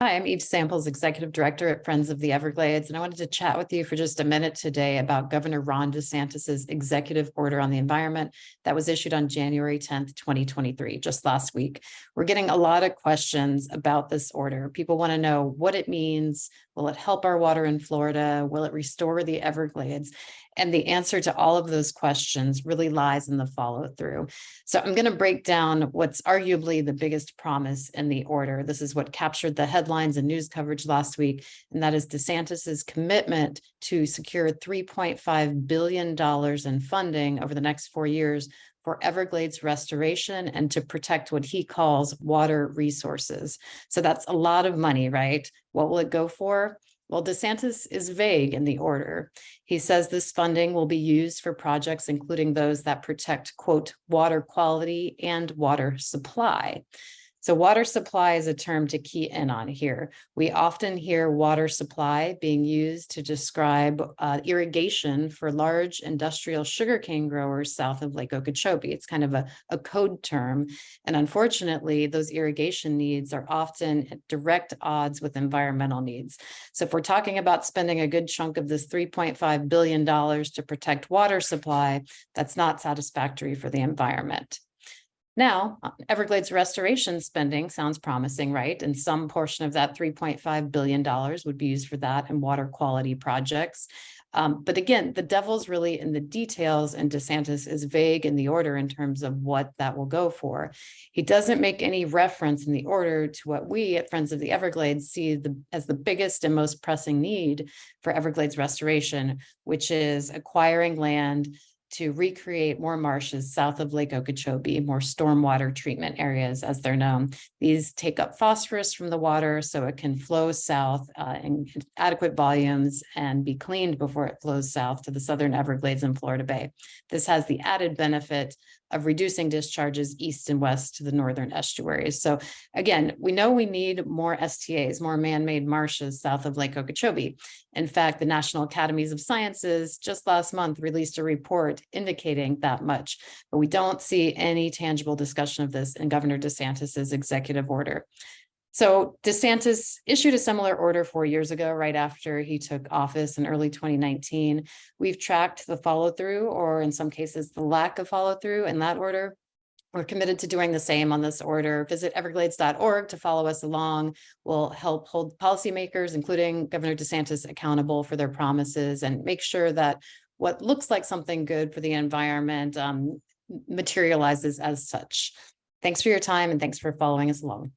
Hi, I'm Eve Samples, Executive Director at Friends of the Everglades, and I wanted to chat with you for just a minute today about Governor Ron DeSantis's executive order on the environment that was issued on January 10th, 2023, just last week. We're getting a lot of questions about this order. People want to know what it means. Will it help our water in Florida? Will it restore the Everglades? And the answer to all of those questions really lies in the follow through. So I'm going to break down what's arguably the biggest promise in the order. This is what captured the headlines and news coverage last week, and that is DeSantis's commitment to secure $3.5 billion in funding over the next 4 years for Everglades restoration and to protect what he calls water resources. So that's a lot of money, right? What will it go for? Well, DeSantis is vague in the order. He says this funding will be used for projects including those that protect, quote, water quality and water supply. So water supply is a term to key in on here. We often hear water supply being used to describe irrigation for large industrial sugarcane growers south of Lake Okeechobee. It's kind of a code term. And unfortunately, those irrigation needs are often at direct odds with environmental needs. So if we're talking about spending a good chunk of this $3.5 billion to protect water supply, that's not satisfactory for the environment. Now, Everglades restoration spending sounds promising, right? And some portion of that $3.5 billion would be used for that and water quality projects. But again, the devil's really in the details, and DeSantis is vague in the order in terms of what that will go for. He doesn't make any reference in the order to what we at Friends of the Everglades see as the biggest and most pressing need for Everglades restoration, which is acquiring land to recreate more marshes south of Lake Okeechobee, more stormwater treatment areas as they're known. These take up phosphorus from the water so it can flow south in adequate volumes and be cleaned before it flows south to the southern Everglades and Florida Bay. This has the added benefit of reducing discharges east and west to the northern estuaries. So again, we know we need more STAs, more man-made marshes south of Lake Okeechobee. In fact, the National Academies of Sciences just last month released a report indicating that much, but we don't see any tangible discussion of this in Governor DeSantis's executive order. So DeSantis issued a similar order 4 years ago, right after he took office in early 2019. We've tracked the follow through, or in some cases, the lack of follow through in that order. We're committed to doing the same on this order. Visit everglades.org to follow us along. We'll help hold policymakers, including Governor DeSantis, accountable for their promises and make sure that what looks like something good for the environment materializes as such. Thanks for your time and thanks for following us along.